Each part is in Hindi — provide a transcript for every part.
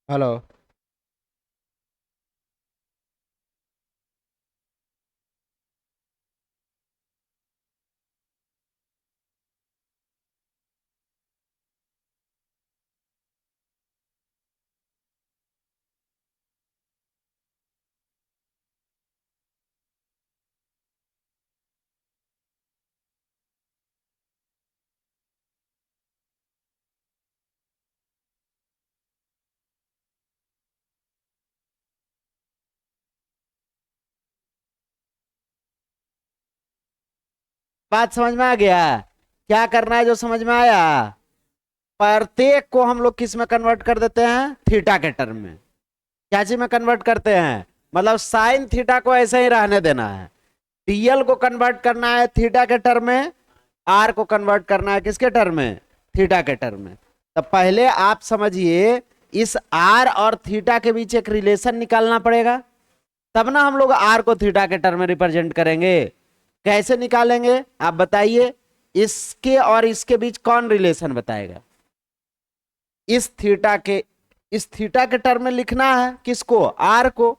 हेलो। बात समझ में आ गया? क्या करना है जो समझ में आया? प्रत्येक को हम लोग किस में कन्वर्ट कर देते हैं? थीटा के टर्म में। क्या चीज में कन्वर्ट करते हैं? मतलब साइन थीटा को ऐसे ही रहने देना है। डीएल को कन्वर्ट करना है थीटा के टर्म में। आर को कन्वर्ट करना है किसके टर्म में? थीटा के टर्म में। तो पहले आप समझिए, इस आर और थीटा के बीच एक रिलेशन निकालना पड़ेगा, तब ना हम लोग आर को थीटा के टर्म में रिप्रेजेंट करेंगे। कैसे निकालेंगे आप बताइए? इसके और इसके बीच कौन रिलेशन बताएगा? इस थीटा के इस थीटा के टर्म में लिखना है किसको? आर को।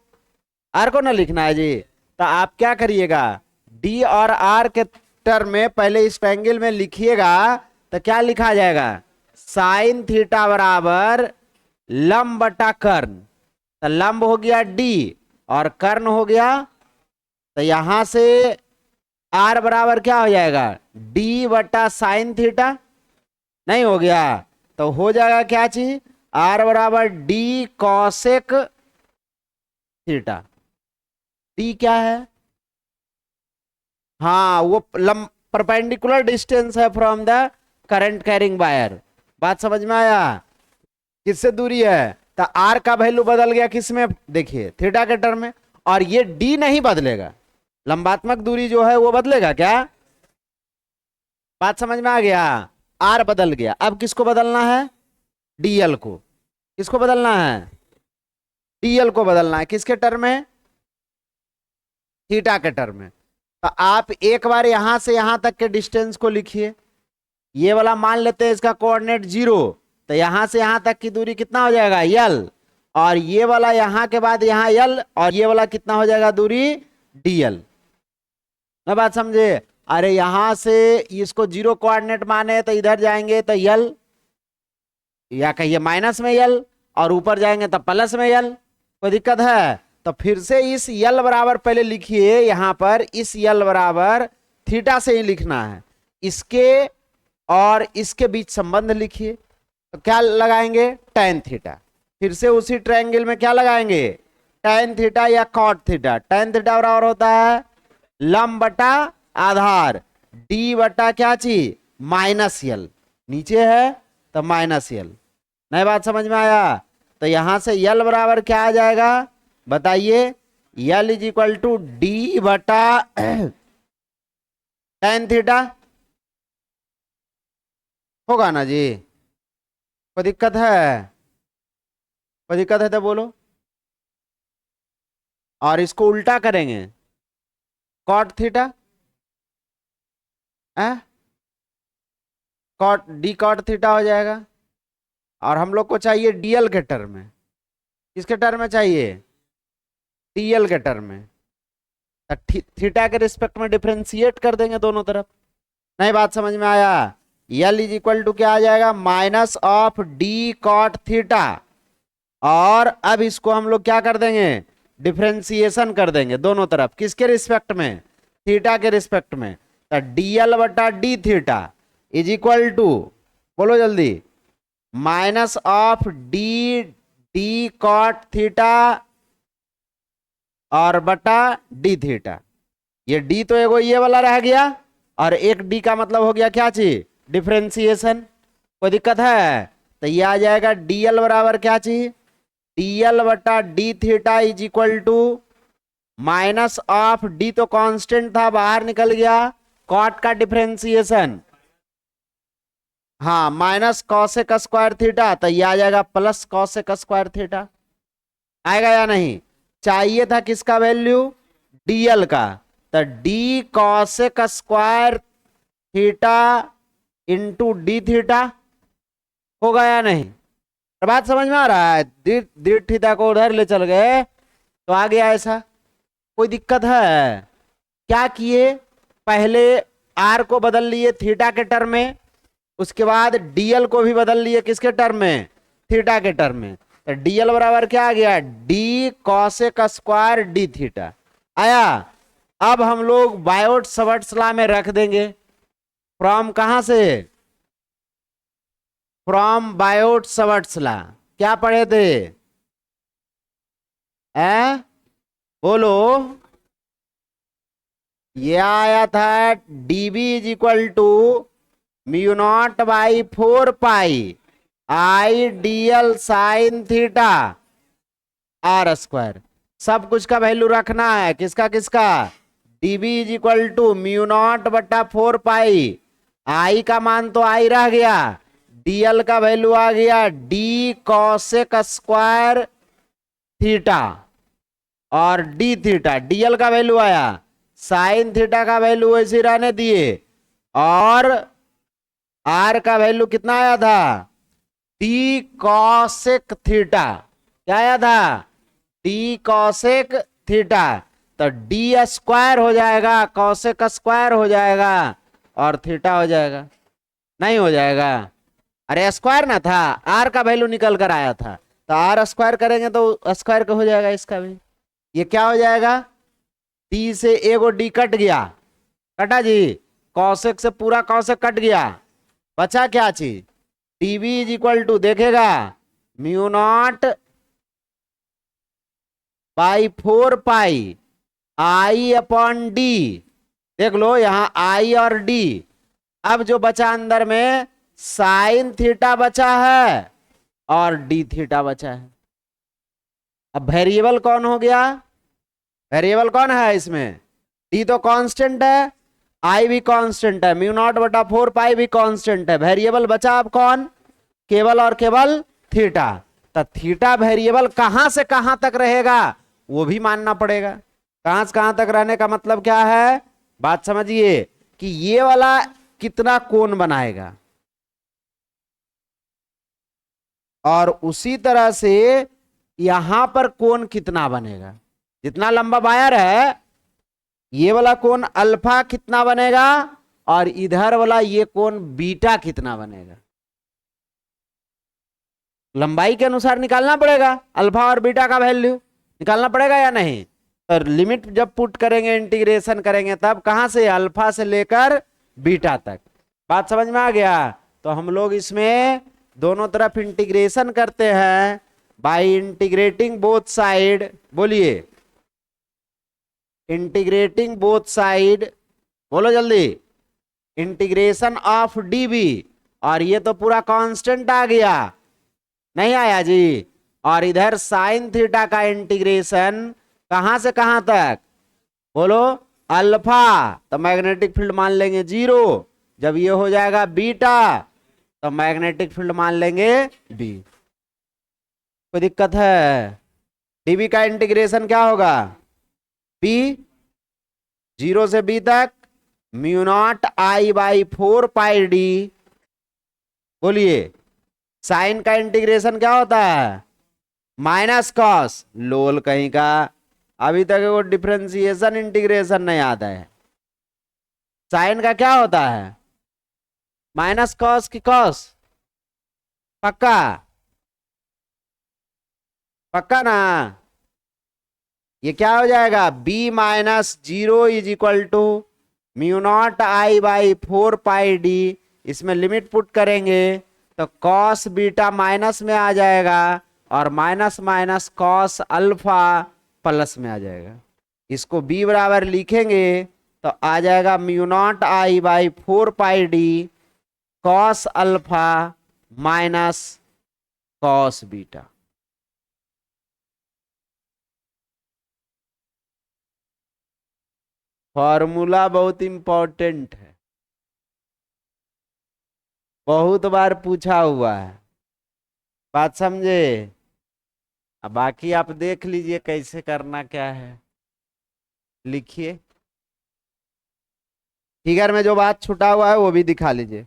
आर को ना लिखना है जी। तो आप क्या करिएगा, डी और आर के टर्म में पहले इस ट्रायंगल में लिखिएगा। तो क्या लिखा जाएगा? साइन थीटा बराबर लंब बटा कर्ण। तो लंब हो गया डी और कर्ण हो गया, तो यहां से आर बराबर क्या हो जाएगा? डी बटा साइन थीटा। नहीं हो गया? तो हो जाएगा क्या चीज? आर बराबर डी कॉसेक थीटा। डी क्या है? हाँ, वो परपेंडिकुलर डिस्टेंस है from the current carrying wire. बात समझ में आया? किससे दूरी है? तो आर का वैल्यू बदल गया किस में? देखिए थीटा के टर्म में। और ये डी नहीं बदलेगा। लंबात्मक दूरी जो है वो बदलेगा क्या? बात समझ में आ गया? आर बदल गया। अब किसको बदलना है? डीएल को। किसको बदलना है? डीएल को बदलना है किसके टर्म में? थीटा के टर्म में। तो आप एक बार यहां से यहां तक के डिस्टेंस को लिखिए। ये वाला मान लेते हैं इसका कोऑर्डिनेट 0। तो यहां से यहां तक की दूरी कितना हो जाएगा? यल। और ये वाला यहां के बाद यहां यल, और ये वाला कितना हो जाएगा दूरी? डीएल। मैं बात समझे? अरे यहां से इसको 0 कोऑर्डिनेट माने तो इधर जाएंगे तो यल, या कहिए माइनस में यल, और ऊपर जाएंगे तो प्लस में यल। कोई दिक्कत है? तो फिर से इस यल बराबर पहले लिखिए। यहां पर इस यल बराबर थीटा से ही लिखना है। इसके और इसके बीच संबंध लिखिए। तो क्या लगाएंगे? tan theta. फिर से उसी ट्रायंगल में क्या लगाएंगे? tan थीटा या cot थीटा। tan थीटा बराबर होता है लंब बटा आधार, डी बटा क्या चीज? माइनस यल। नीचे है तो माइनस यल। नई बात समझ में आया? तो यहां से यल बराबर क्या आ जाएगा बताइए? L is equal to D बटा tan थीटा। होगा ना जी? कोई दिक्कत है? कोई दिक्कत है तो बोलो। और इसको उल्टा करेंगे, cot theta. Cot D cot theta हो जाएगा। और हम लोग को चाहिए डीएल के टर्म में। किसके टर्म में चाहिए? डीएल के टर्म में। तो थीटा के रिस्पेक्ट में डिफरेंशिएट कर देंगे दोनों तरफ। नहीं बात समझ में आया? यल इज इक्वल टू क्या आ जाएगा? Minus of D cot theta. और अब इसको हम लोग क्या कर देंगे? डिफरेंशिएशन कर देंगे दोनों तरफ। किसके रिस्पेक्ट में? थीटा के रिस्पेक्ट में। तो डीएल बटा D theta is equal to, बोलो जल्दी, minus of D D cot theta और बटा डी थीटा। ये डी तो एगो ये वाला रह गया, और एक डी का मतलब हो गया क्या चीज? डिफरेंशिएशन। कोई दिक्कत है? तो ये आ जाएगा डीएल बराबर क्या चीज? डीएल बटा D theta is equal to minus of D तो कांस्टेंट था, बाहर निकल गया, कॉट का डिफरेंशिएशन। हाँ, माइनस कॉसेक स्क्वायर थीटा। तो ये आ जाएगा प्लस कॉसेक स्क्वायर थीटा। आएगा या नहीं? चाहिए था किसका वैल्यू? डीएल का। तो D cosec square theta into D theta. होगा या नहीं? बात समझ में आ रहा है? दीड थीटा को उधर ले चल गए तो आ गया ऐसा। कोई दिक्कत है? क्या किए, पहले आर को बदल लिए थीटा के टर्म में, उसके बाद डीएल को भी बदल लिए किसके टर्म में, थीटा के टर्म में। तो डीएल बराबर क्या आ गया, D cosec square D theta आया। अब हम लोग बायोट सवर्ट्स लॉ में रख देंगे। फ्रॉम कहां से, फ्रॉम बायोट सवर्ट्स लॉ। क्या पढ़े थे, बोलो। ये आया था DB is equal to mu naught by 4 pi I DL sine theta R square. सब कुछ का वैल्यू रखना है, किसका किसका, DB is equal to mu naught बटा 4 पाई, आई का मान तो आई रह गया, डीएल का वैल्यू आ गया डी कॉसेक स्क्वायर थीटा और डी थीटा, डीएल का वैल्यू आया, साइन थीटा का वैल्यू ऐसे रहने दिए, और आर का वैल्यू कितना आया था, डी कॉसेक थीटा। क्या आया था, डी कॉसेक थीटा। तो डी स्क्वायर हो जाएगा, कॉसेक स्क्वायर हो जाएगा और थीटा हो जाएगा, नहीं हो जाएगा, अरे स्क्वायर ना था, आर का वैल्यू निकल कर आया था, तो आर स्क्वायर करेंगे तो स्क्वायर का हो जाएगा इसका भी। ये क्या हो जाएगा, डी से एगो डी कट गया, कटा जी, कॉसेक से पूरा कॉसेक कट गया, बचा क्या चीज, डीबी इज इक्वल टू देखेगा mu naught by 4 pi I upon D, देख लो यहां आई और डी। अब जो बचा अंदर में साइन थीटा बचा है और डी थीटा बचा है। अब वेरिएबल कौन हो गया, वेरिएबल कौन है इसमें, डी तो कांस्टेंट है, आई भी कांस्टेंट है, म्यू नॉट बटा 4 पाई भी कांस्टेंट है, वेरिएबल बचा अब कौन, केवल और केवल थीटा। तो थीटा वेरिएबल कहां से कहां तक रहेगा वो भी मानना पड़ेगा। कहां से कहां तक रहने का मतलब क्या है, बात समझिए कि ये वाला कितना कोण बनाएगा, और उसी तरह से यहां पर कोण कितना बनेगा, जितना लंबा वायर है ये वाला कोण अल्फा कितना बनेगा, और इधर वाला ये कोण बीटा कितना बनेगा, लंबाई के अनुसार निकालना पड़ेगा, अल्फा और बीटा का वैल्यू निकालना पड़ेगा या नहीं। तो लिमिट जब पुट करेंगे, इंटीग्रेशन करेंगे, तब कहां से, अल्फा से लेकर बीटा तक। बात समझ में आ गया। तो हम लोग इसमें दोनों तरफ इंटीग्रेशन करते हैं बाय इंटीग्रेटिंग बोथ साइड, बोलिए इंटीग्रेटिंग बोथ साइड, बोलो जल्दी, इंटीग्रेशन ऑफ डीबी, और ये तो पूरा कांस्टेंट आ गया, नहीं आया जी, और इधर साइन थीटा का इंटीग्रेशन कहां से कहां तक, बोलो अल्फा, तो मैग्नेटिक फील्ड मान लेंगे 0, जब ये हो जाएगा बीटा तो मैग्नेटिक फील्ड मान लेंगे बी। कोई दिक्कत है, डीबी का इंटीग्रेशन क्या होगा, बी 0 से बी तक mu naught I by 4 pi D, बोलिए साइन का इंटीग्रेशन क्या होता है, माइनस कॉस, लोल कहीं का, अभी तक वो डिफरेंशिएशन इंटीग्रेशन नहीं आता है। साइन का क्या होता है, माइनस कॉस की कॉस, पक्का पक्का ना, ये क्या हो जाएगा, b minus 0 is equal to mu naught I by 4 pi D, इसमें लिमिट पुट करेंगे तो कॉस बीटा माइनस में आ जाएगा, और minus minus cos alpha plus में आ जाएगा। इसको b बराबर लिखेंगे तो आ जाएगा mu naught I by 4 pi d cos alpha minus cos beta. Formula बहुत इंपॉर्टेंट है, बहुत बार पूछा हुआ है, बात समझे। अब बाकी आप देख लीजिए कैसे करना क्या है, लिखिए फिगर में जो बात छुटा हुआ है वो भी दिखा लीजिए।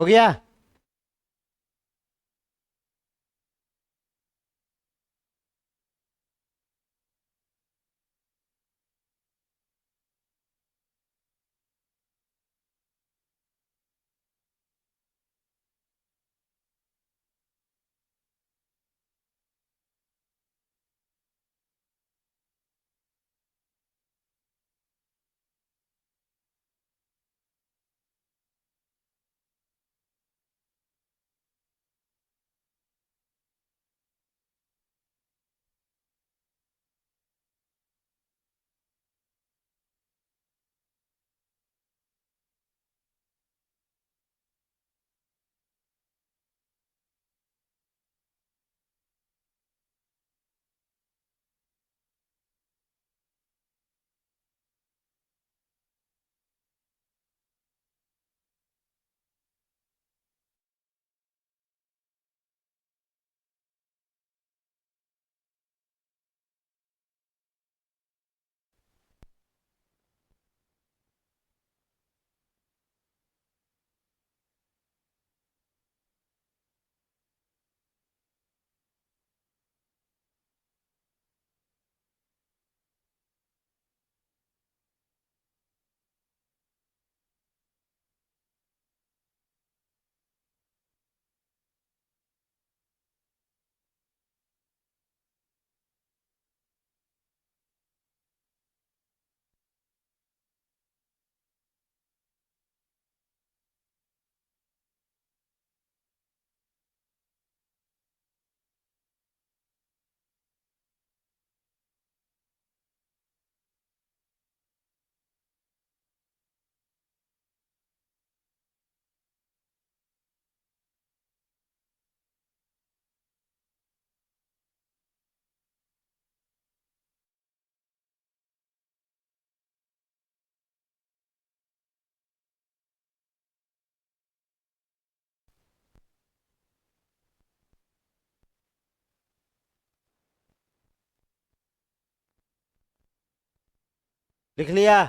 हो गया। लिख लिया।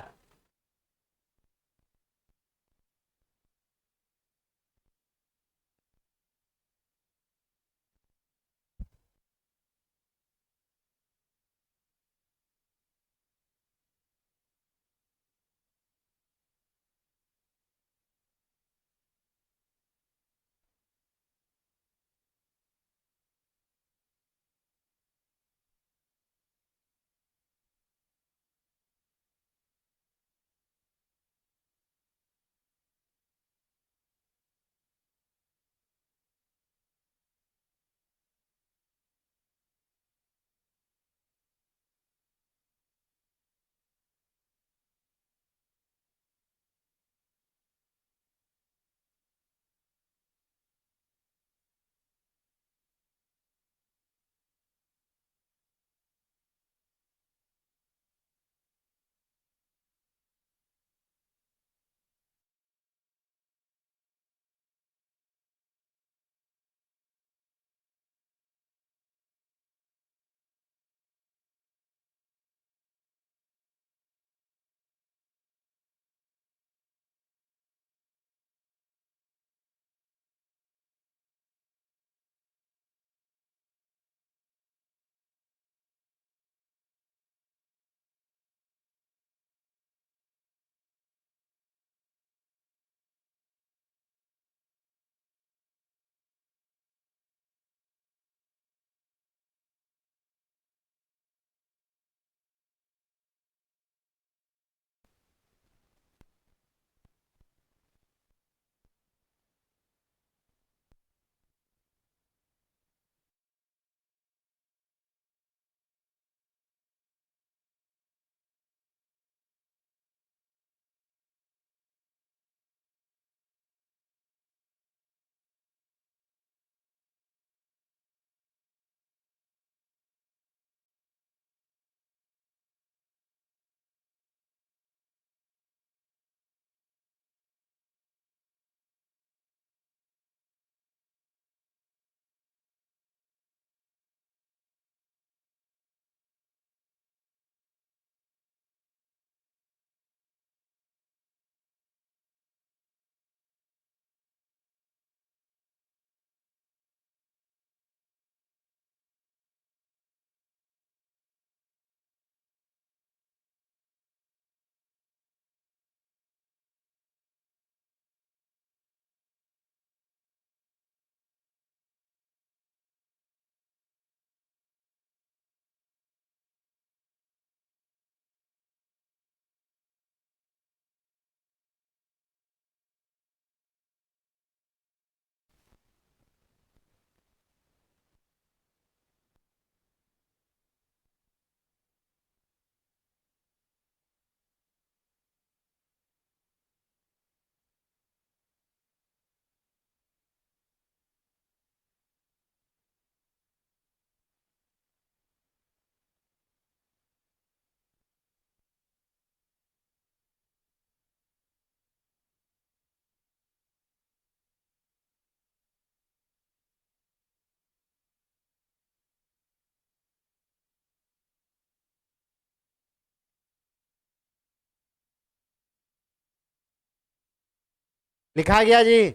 लिखा गया जी।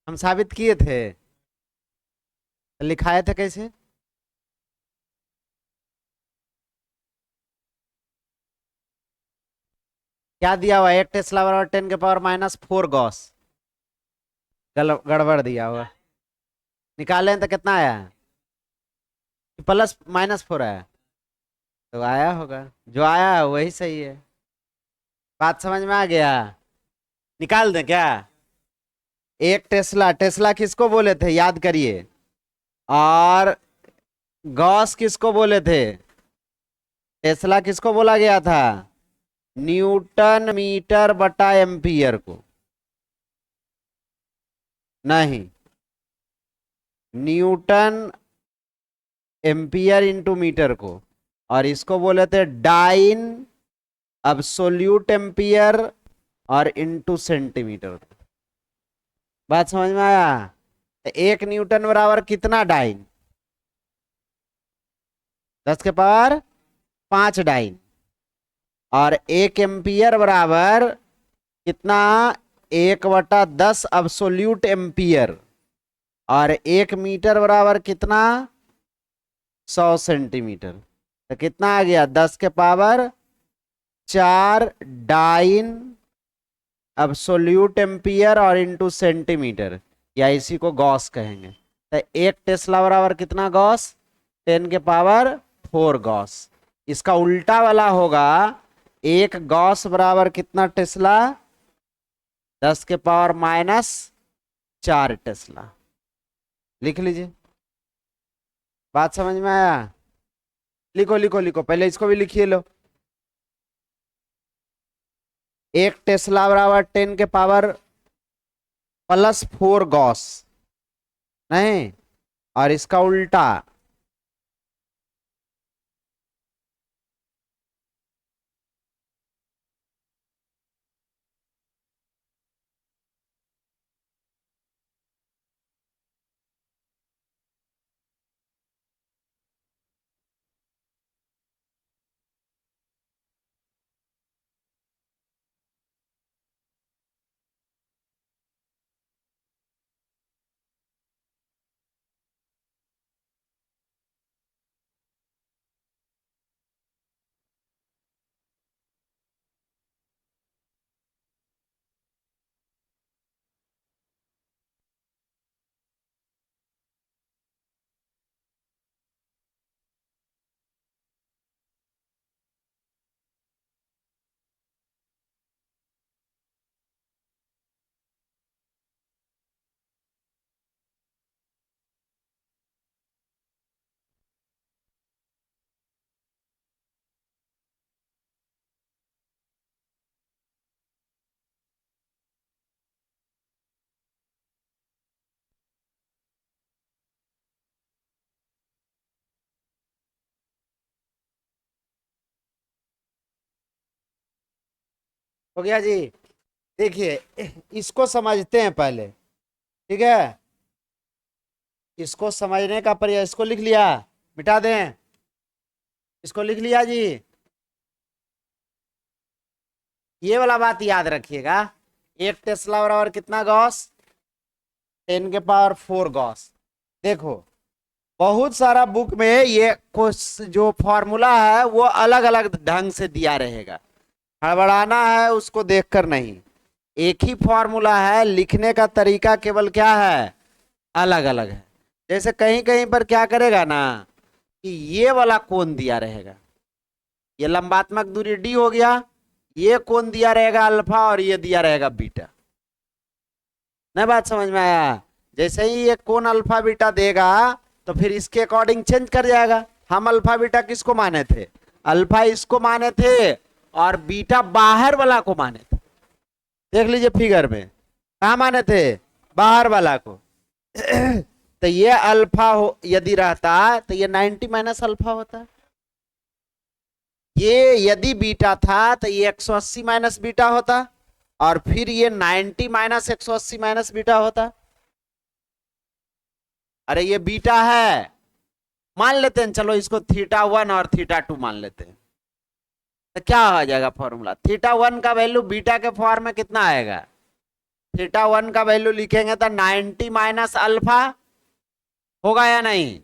हम साबित किए थे, लिखाए थे कैसे? क्या दिया हुआ है? 1 टेस्ला बराबर 10⁻⁻⁴ गॉस। गड़बड़ दिया हुआ। निकालें तो कितना आया? +-4 आया। तो आया होगा, जो आया है वही सही है। बात समझ में आ गया? निकाल दें क्या? 1 टेस्ला, टेस्ला किसको बोले थे याद करिए। और गॉस किसको बोले थे? टेस्ला किसको बोला गया था? न्यूटन मीटर बटा एम्पियर को। नहीं, न्यूटन एम्पियर इंटू मीटर को। और इसको बोले थे डाइन अब्सोल्यूट एम्पियर और इंटू सेंटीमीटर। बात समझ में आया? तो 1 न्यूटन बराबर कितना डाइन? 10⁻5 डाइन। और 1 एम्पियर बराबर कितना? 1/10 अब्सोल्यूट एम्पियर। और 1 मीटर बराबर कितना? 100 सेंटीमीटर। तो कितना आ गया? 10⁻4 डाइन अब्सोल्यूट एम्पियर और इंटू सेंटीमीटर, या इसी को गॉस कहेंगे। तो 1 टेस्ला बराबर कितना गॉस? 10⁻4 गॉस। इसका उल्टा वाला होगा, 1 गॉस बराबर कितना टेस्ला? 10⁻⁻⁴ टेस्ला। लिख लीजिए। बात समझ में आया? लिखो लिखो लिखो, पहले इसको भी लिखिए लो। 1 टेस्ला बराबर 10⁻+4 गॉस। नहीं, और इसका उल्टा। हो गया जी। देखिए, इसको समझते हैं पहले, ठीक है? इसको समझने का प्रयास, इसको लिख लिया, मिटा दें। इसको लिख लिया जी। ये वाला बात याद रखिएगा। 1 टेस्ला बराबर कितना गॉस? 10⁻4 गॉस। देखो, बहुत सारा बुक में ये कुछ जो फॉर्मूला है वो अलग अलग ढंग से दिया रहेगा। हड़बड़ाना है उसको देखकर नहीं, एक ही फॉर्मूला है, लिखने का तरीका केवल क्या है? अलग अलग है। जैसे कहीं कहीं पर क्या करेगा ना, कि ये वाला कोण दिया रहेगा, ये लंबात्मक दूरी डी हो गया, ये कोण दिया रहेगा अल्फा और ये दिया रहेगा बीटा। नहीं, बात समझ में आया? जैसे ही ये कोण अल्फा बीटा देगा तो फिर इसके अकॉर्डिंग चेंज कर जाएगा। हम अल्फा बीटा किसको माने थे? अल्फा इसको माने थे, और बीटा बाहर वाला को माने थे। देख लीजिए फिगर में, कहा माने थे, बाहर वाला को। तो ये अल्फा हो यदि रहता तो ये 90 माइनस अल्फा होता। ये यदि बीटा था तो ये 180 माइनस बीटा होता, और फिर ये 90 माइनस 180 माइनस बीटा होता। अरे ये बीटा है, मान लेते हैं, चलो इसको थीटा 1 और थीटा 2 मान लेते हैं। तो क्या आ जाएगा फॉर्मूला, थीटा 1 का वैल्यू बीटा के फॉर्म में कितना आएगा, थीटा 1 का वैल्यू लिखेंगे तो 90 माइनस अल्फा होगा या नहीं,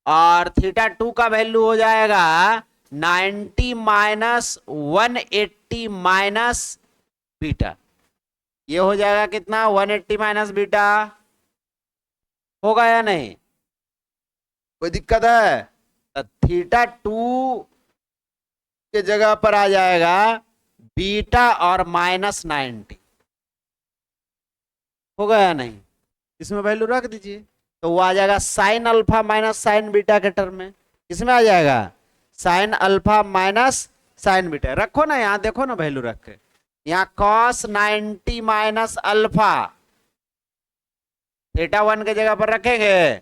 और थीटा 2 का वैल्यू हो जाएगा 90 माइनस 180 माइनस बीटा। ये हो जाएगा कितना, 180 माइनस बीटा, होगा या नहीं, कोई दिक्कत है। तो थीटा 2 के जगह पर आ जाएगा बीटा और -90, होगा या नहीं, इसमें वैल्यू रख दीजिए, तो वो आ जाएगा sine alpha minus sign beta के टर्म में। किसमें आ जाएगा, sine alpha minus sign beta. रखो ना, यहां देखो ना वैल्यू रख के, यहाँ कॉस 90 माइनस अल्फा थीटा 1 के जगह पर रखेंगे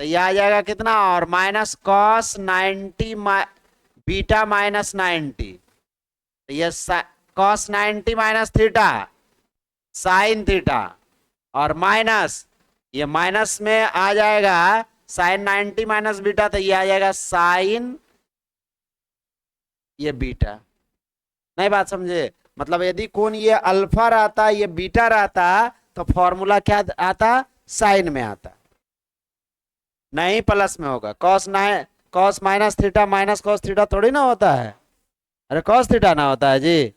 तो यह आ जाएगा कितना, और माइनस कॉस 90 बीटा -90, तो ये cos 90 minus theta sine theta, और माइनस ये माइनस में आ जाएगा साइन 90 माइनस बीटा, तो ये आ जाएगा साइन ये बीटा। नहीं बात समझे, मतलब यदि कोण ये अल्फा रहता, ये बीटा रहता, तो फॉर्मूला क्या आता, साइन में आता, नहीं प्लस में होगा। Cos minus theta minus cos theta थोड़ी ना होता है, अरे कॉस थीटा ना होता है जी।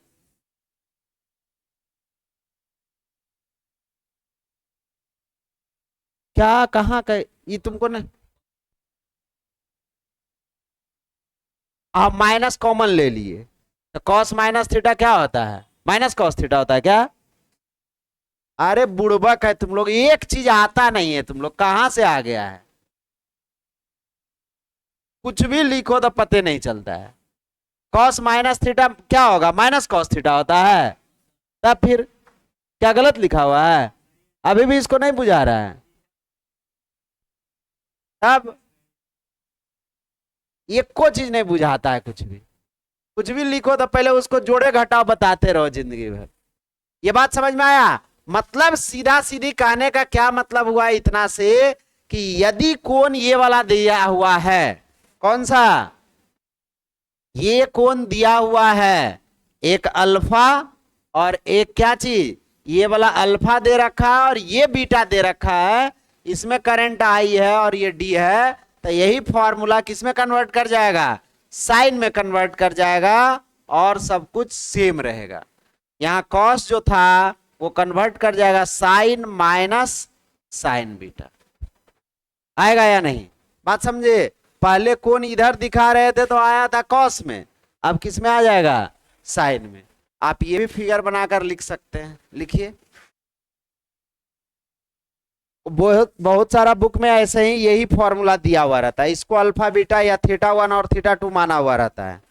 क्या कहाँ का ये तुमको ना, आप माइनस कॉमन ले लिए तो कॉस माइनस थीटा क्या होता है, माइनस कॉस थीटा होता है क्या। अरे बुड़बक है तुम लोग, एक चीज आता नहीं है, तुम लोग कहां से आ गया है, कुछ भी लिखो तो पते नहीं चलता है। कॉस माइनस थीटा क्या होगा, माइनस कॉस थीटा होता है, तब फिर क्या गलत लिखा हुआ है, अभी भी इसको नहीं बुझा रहा है। तब एक को चीज नहीं बुझाता है, कुछ भी लिखो तो पहले उसको जोड़े घटाव बताते रहो जिंदगी भर। ये बात समझ में आया, मतलब सीधा सीधी कहने का क्या मतलब हुआ इतना से, कि यदि कोण ये वाला दिया हुआ है, कौन सा, ये कोण दिया हुआ है, एक अल्फा और एक क्या चीज, ये वाला अल्फा दे रखा है और ये बीटा दे रखा है, इसमें करंट आई है और ये डी है, तो यही फॉर्मूला किसमें कन्वर्ट कर जाएगा, साइन में कन्वर्ट कर जाएगा, और सब कुछ सेम रहेगा। यहां कॉस जो था वो कन्वर्ट कर जाएगा साइन माइनस साइन बीटा, आएगा या नहीं, बात समझे। पहले कौन इधर दिखा रहे थे तो आया था कॉस में, अब किस में आ जाएगा, साइन में। आप ये भी फिगर बनाकर लिख सकते हैं, लिखिए, बहुत बहुत सारा बुक में ऐसे ही यही फॉर्मूला दिया हुआ रहता है, इसको अल्फा बीटा या थीटा 1 और थीटा 2 माना हुआ रहता है।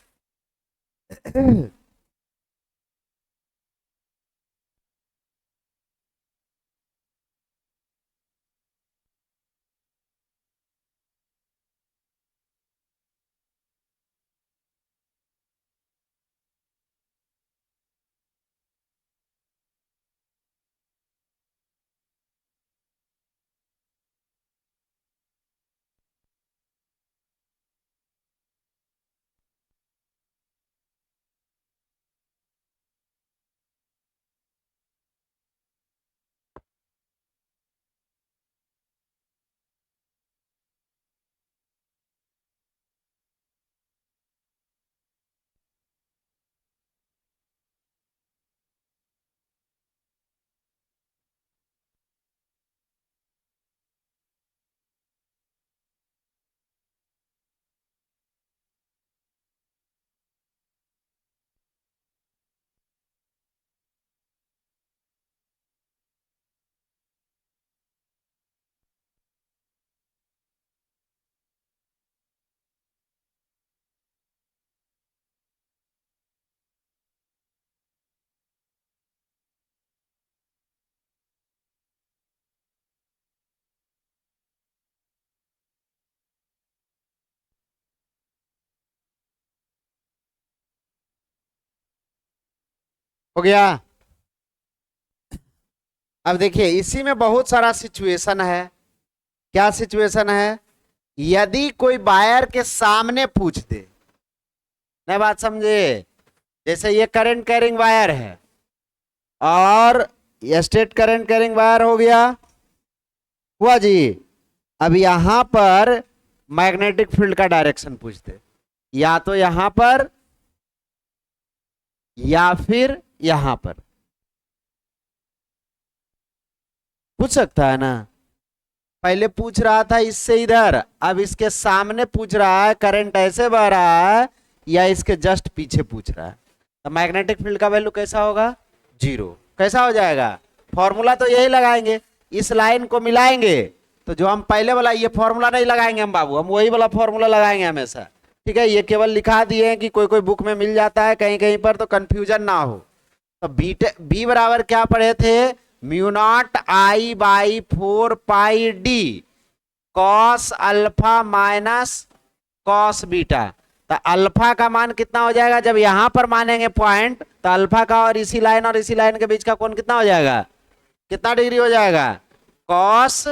हो गया। अब देखिए इसी में बहुत सारा सिचुएशन है। क्या सिचुएशन है? यदि कोई बायर के सामने पूछ दे, नई बात समझे, जैसे ये करंट कैरिंग वायर है और ये स्टेट करंट कैरिंग वायर हो गया, हुआ जी। अब यहां पर मैग्नेटिक फील्ड का डायरेक्शन पूछ दे, या तो यहां पर या फिर यहां पर, पूछ सकता है ना। पहले पूछ रहा था इससे इधर, अब इसके सामने पूछ रहा है करंट ऐसे बह रहा है या इसके जस्ट पीछे पूछ रहा है, तो मैग्नेटिक फील्ड का वैल्यू कैसा होगा? जीरो। कैसा हो जाएगा? फॉर्मूला तो यही लगाएंगे, इस लाइन को मिलाएंगे, तो जो हम पहले वाला, ये फॉर्मूला नहीं लगाएंगे हम बाबू, हम वही वाला फॉर्मूला लगाएंगे हमेशा। ठीक है, ये केवल लिखा दिए हैं कि कोई कोई बुक में मिल जाता है कहीं कहीं पर, तो कंफ्यूजन ना हो। तो बी बराबर क्या पढ़े थे? Mu naught I by 4 pi d cos alpha minus cos beta. तो अल्फा का मान कितना हो जाएगा? जब यहां पर मानेंगे पॉइंट, तो अल्फा का और इसी लाइन के बीच का कोण कितना हो जाएगा? कितना डिग्री हो जाएगा? Cos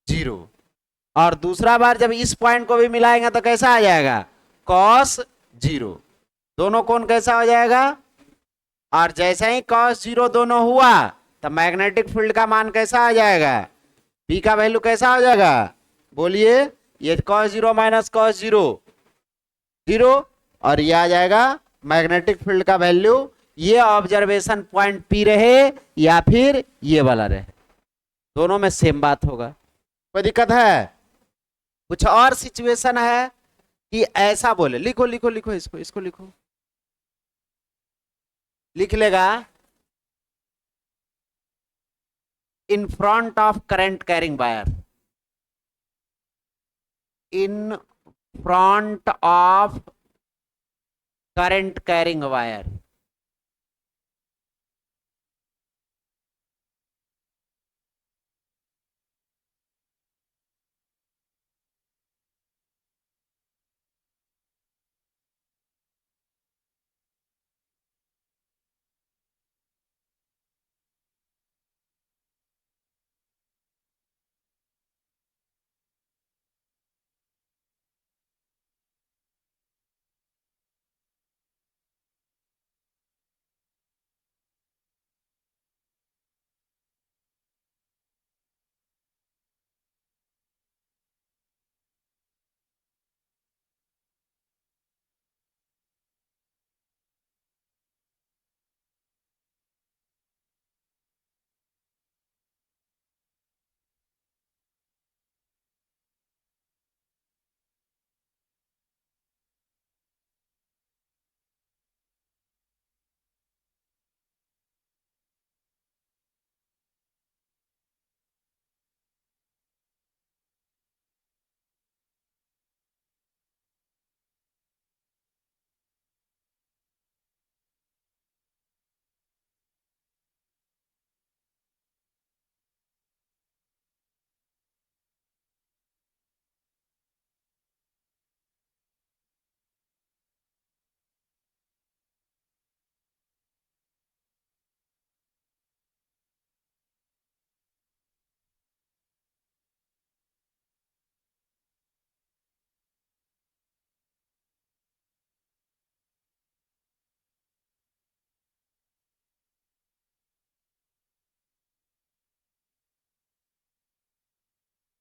zero. और दूसरा बार जब इस पॉइंट को भी मिलाएंगे तो कैसा आ जाएगा? Cos zero. दोनों कोण कैसा हो जाएगा? और जैसे ही कॉस जीरो दोनों हुआ, तो मैग्नेटिक फील्ड का मान कैसा आ जाएगा? पी का वैल्यू कैसा हो जाएगा? बोलिए। ये cos zero minus cos zero, zero, और ये आ जाएगा मैग्नेटिक फील्ड का वैल्यू। ये ऑब्जर्वेशन पॉइंट पी रहे या फिर ये वाला रहे, दोनों में सेम बात होगा। कोई दिक्कत है? कुछ और सिचुएशन है कि ऐसा बोले, लिखो लिखो लिखो, इसको लिखो, लिख लेगा। In front of current carrying wire, in front of current carrying wire,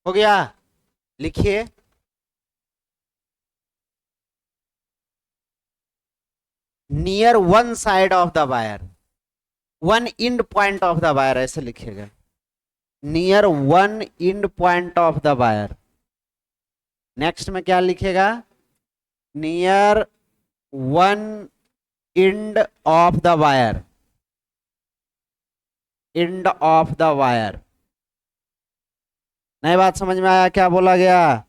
हो गया। लिखिए, near one side of the wire, one end point of the wire, ऐसे लिखिएगा, near one end point of the wire. Next में क्या लिखेगा? Near one end of the wire, end of the wire. नई बात समझ में आया क्या बोला गया?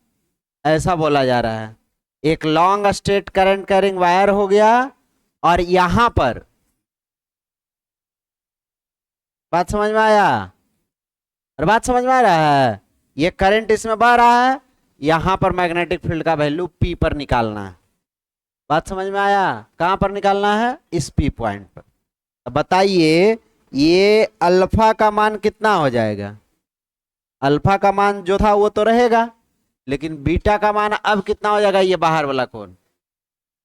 ऐसा बोला जा रहा है, एक long straight current carrying wire हो गया और यहां पर, बात समझ में आया? और बात समझ में आ रहा है, ये करंट इसमें बह रहा है, यहां पर मैग्नेटिक फील्ड का वैल्यू पी पर निकालना है। बात समझ में आया? कहां पर निकालना है? इस पी पॉइंट पर। अब बताइए ये अल्फा का मान कितना हो जाएगा। अल्फा का मान जो था वो तो रहेगा, लेकिन बीटा का मान अब कितना हो जाएगा, ये बाहर वाला कोण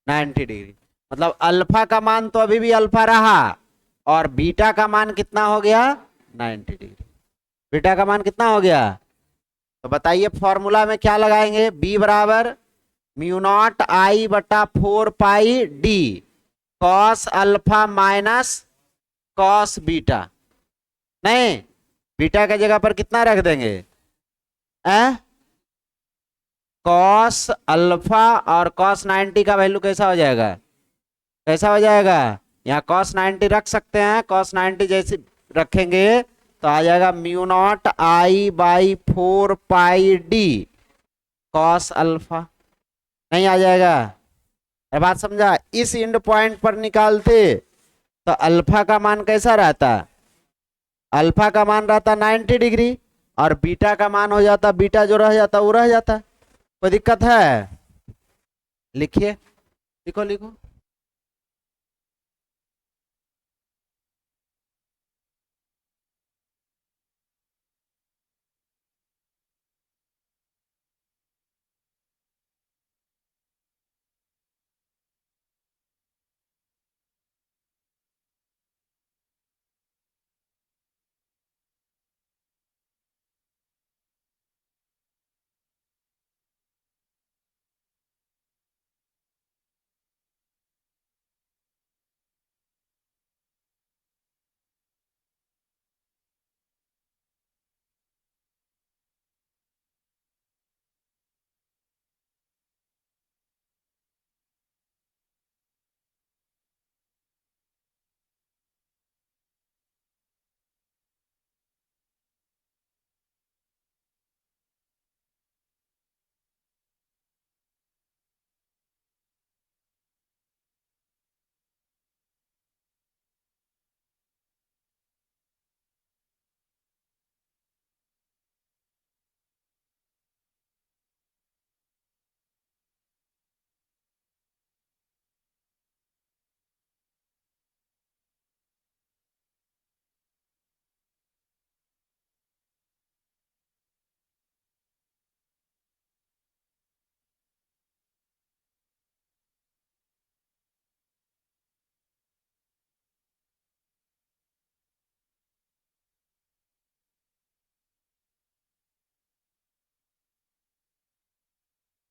90 डिग्री। मतलब अल्फा का मान तो अभी भी अल्फा रहा, और बीटा का मान कितना हो गया 90 डिग्री। बीटा का मान कितना हो गया। तो बताइए फॉर्मूला में क्या लगाएंगे, बी बराबर म्यू नॉट आई बटा 4 pi d cos alpha minus cos beta. नहीं, बीटा की जगह पर कितना रख देंगे, कॉस अल्फा, और कॉस 90 का वैल्यू कैसा हो जाएगा, कैसा हो जाएगा, यहाँ कॉस 90 रख सकते हैं। कॉस 90 जैसे रखेंगे तो आ जाएगा mu naught I by 4 pi d cos alpha. नहीं आ जाएगा, बात समझा। इस एंड पॉइंट पर निकालते तो अल्फा का मान कैसा रहता, अल्फा का मान रहता 90 डिग्री, और बीटा का मान हो जाता, बीटा जो रह जाता वो रह जाता। कोई दिक्कत है, लिखिए, लिखो लिखो।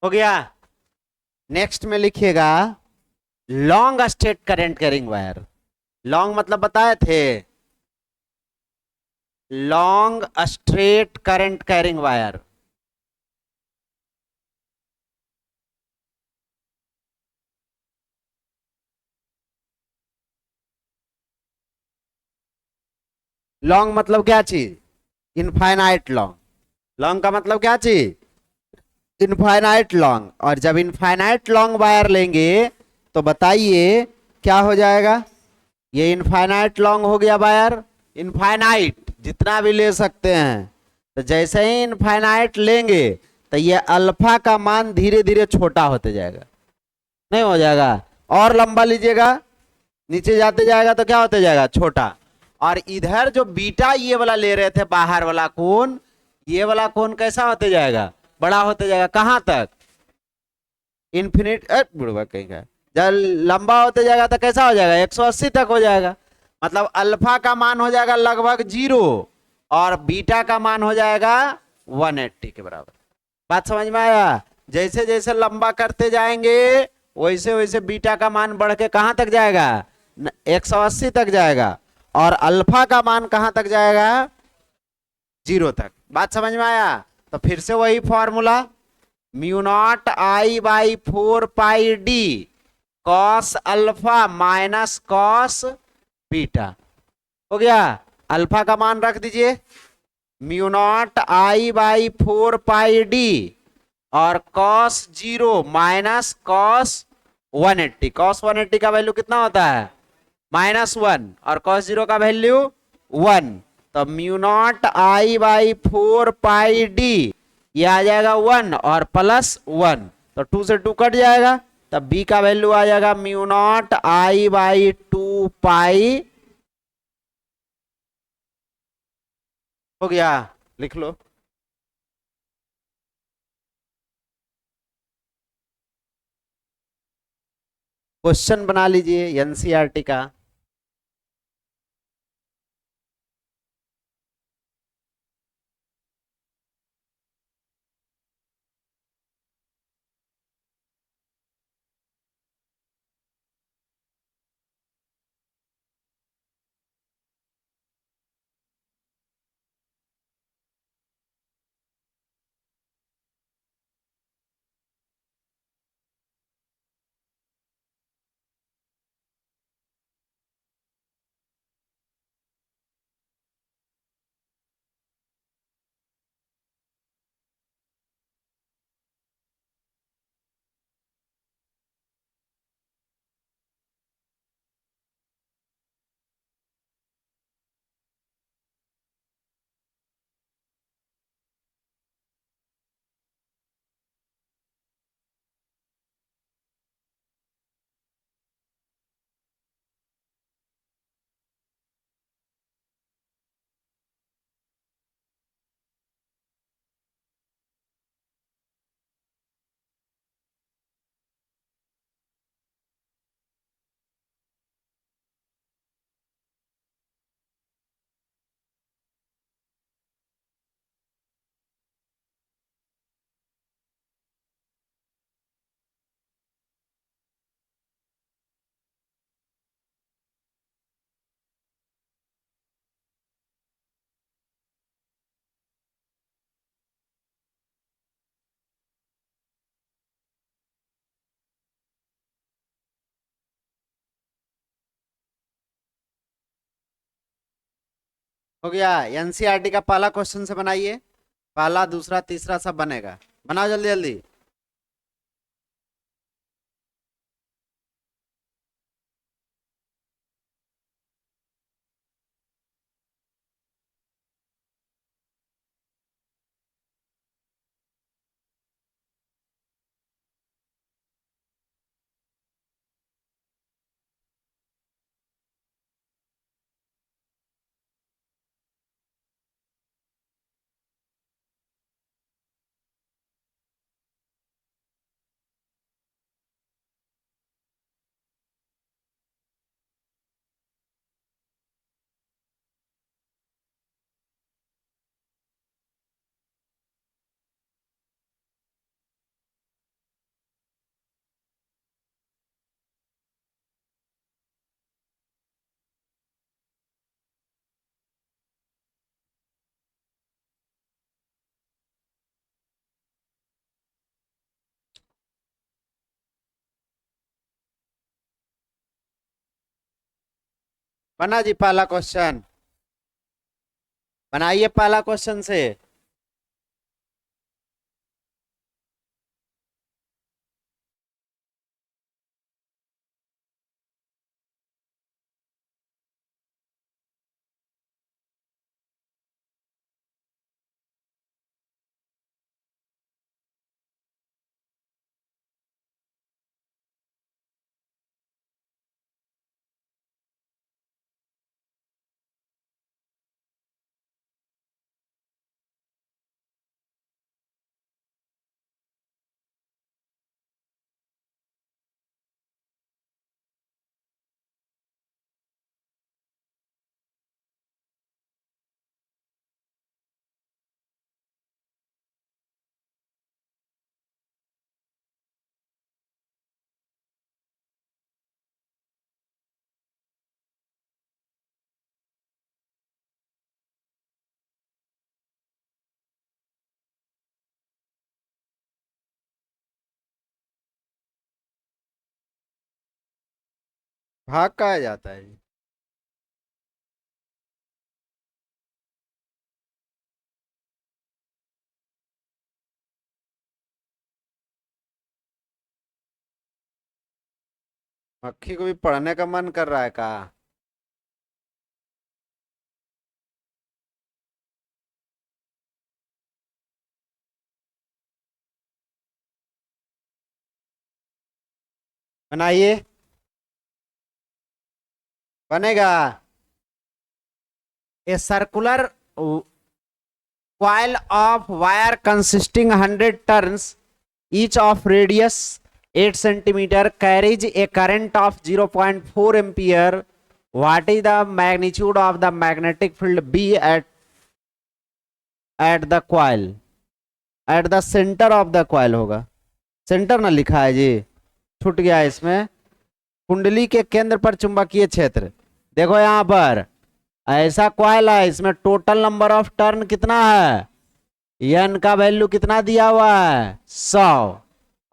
हो गया। नेक्स्ट में लिखिएगा long straight current carrying wire. Long मतलब बताए थे, long straight current carrying wire. Long मतलब क्या चीज, इनफाइनाइट लॉन्ग। लॉन्ग का मतलब क्या चीज, इनफाइनाइट लॉन्ग। और जब इनफाइनाइट लॉन्ग वायर लेंगे तो बताइए क्या हो जाएगा, ये इनफाइनाइट लॉन्ग हो गया वायर, इनफाइनाइट जितना भी ले सकते हैं। तो जैसे ही इनफाइनाइट लेंगे तो ये अल्फा का मान धीरे धीरे छोटा होते जाएगा, नहीं हो जाएगा। और लंबा लीजिएगा, नीचे जाते जाएगा तो क्या होते जाएगा, छोटा। और इधर जो बीटा ये वाला ले रहे थे बाहर वाला कोण, ये वाला कोण कैसा होते जाएगा, बड़ा होते जाएगा। कहां तक, इन्फिनिट बुढ़वा कहीं का। जब लंबा होते जाएगा तो कैसा हो जाएगा, 180 तक हो जाएगा। मतलब अल्फा का मान हो जाएगा लगभग 0, और बीटा का मान हो जाएगा 180 के बराबर। बात समझ में आया। जैसे जैसे लंबा करते जाएंगे वैसे वैसे बीटा का मान बढ़ के कहां तक जाएगा, 180 तक जाएगा, और अल्फा का मान कहां तक जाएगा, 0 तक। बात समझ में आया। तो फिर से वही formula, mu naught I by 4 pi d cos alpha minus cos beta. हो गया। अल्फा का मान रख दीजिए mu naught I by 4 pi D, और कॉस 0 माइनस कॉस 180। कॉस 180 का वैल्यू कितना होता है, -1, और कॉस 0 का वैल्यू 1। तो mu naught I by 4 pi D, ये आ जाएगा 1 और +1, तो 2 से 2 कट जाएगा। तब बी का वैल्यू आ जाएगा म्यू नॉट आई बाई 2 पाई हो गया, लिख लो। क्वेश्चन बना लीजिए एनसीईआरटी का। हो गया। एनसीईआरटी का पहला क्वेश्चन से बनाइए। पहला दूसरा तीसरा सब बनेगा। बनाओ जल्दी जल्दी। बना जी पहला क्वेश्चन। बनाइए पहला क्वेश्चन से। भाग कहा जाता है जी? मक्खी को भी पढ़ने का मन कर रहा है का? बनाइए। बनेगा। A circular coil of wire consisting 100 turns each of radius 8 centimeter carries a current of 0.4 ampere. What is the magnitude of the magnetic field B at the coil? At the center of the coil होगा, सेंटर ना लिखा है जी, छूट गया है इसमें। कुंडली के केंद्र पर चुंबकीय क्षेत्र, देखो यहां पर ऐसा कॉइल है, इसमें टोटल नंबर ऑफ टर्न कितना है, एन का वैल्यू कितना दिया हुआ है 100,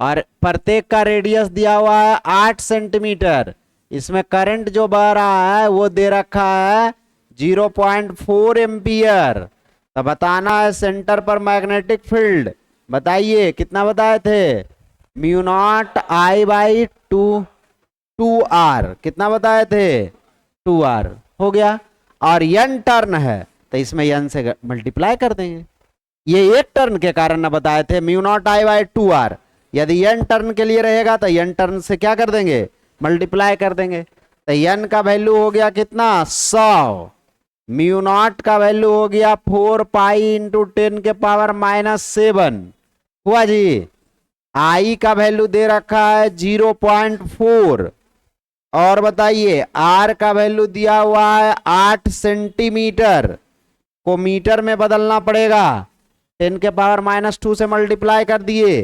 और प्रत्येक का रेडियस दिया हुआ है 8 सेंटीमीटर। इसमें करंट जो बह रहा है वो दे रखा है 0.4 एम्पियर। तो बताना है सेंटर पर मैग्नेटिक फील्ड, बताइए कितना बताए थे, mu naught I by 2 R, कितना बताए थे 2 आर, हो गया। और n टर्न है तो इसमें n से मल्टीप्लाई कर देंगे, ये एक टर्न के कारण ना बताए थे mu naught I by 2 R, यदि n टर्न के लिए रहेगा तो n टर्न से क्या कर देंगे, मल्टीप्लाई कर देंगे। तो n का वैल्यू हो गया कितना 100, म्यू नॉट का वैल्यू हो गया 4 पाई इंटू 10 के पावर -7 हुआ जी। आई का वैल्यू दे रखा है 0.4, और बताइए आर का वैल्यू दिया हुआ है 8 सेंटीमीटर, को मीटर में बदलना पड़ेगा, 10 के पावर -2 से मल्टीप्लाई कर दिए,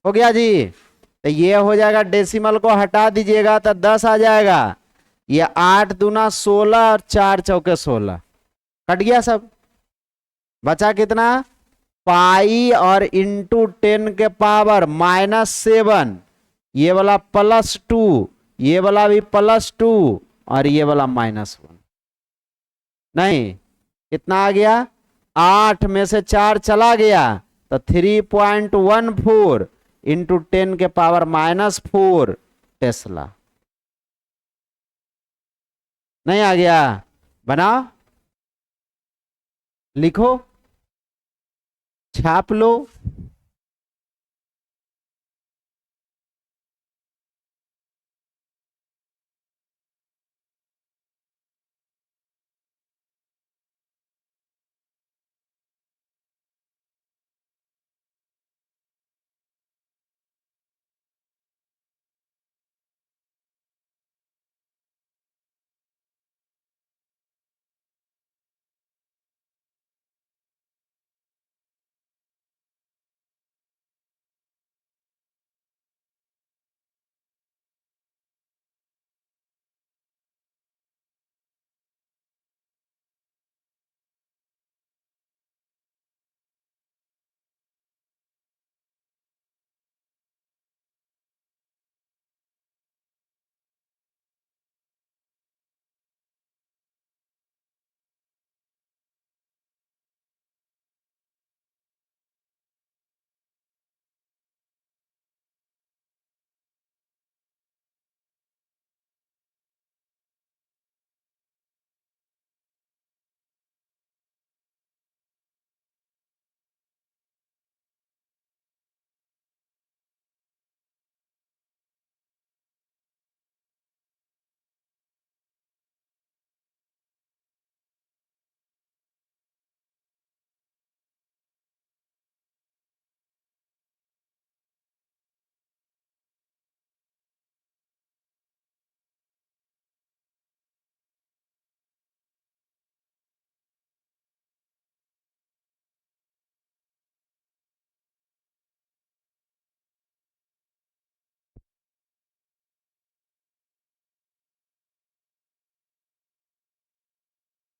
हो गया जी। तो ये हो जाएगा, डेसिमल को हटा दीजिएगा तो 10 आ जाएगा, ये 8 दूना 16 और 4 चौके 16, कट गया सब, बचा कितना पाई और इंटू 10 के पावर -7, ये वाला +2, ये वाला भी +2 और ये वाला -1, नहीं कितना आ गया, 8 में से 4 चला गया तो 3.14 इंटू 10 के पावर -4 टेस्ला, नहीं आ गया, बनाओ लिखो छाप लो।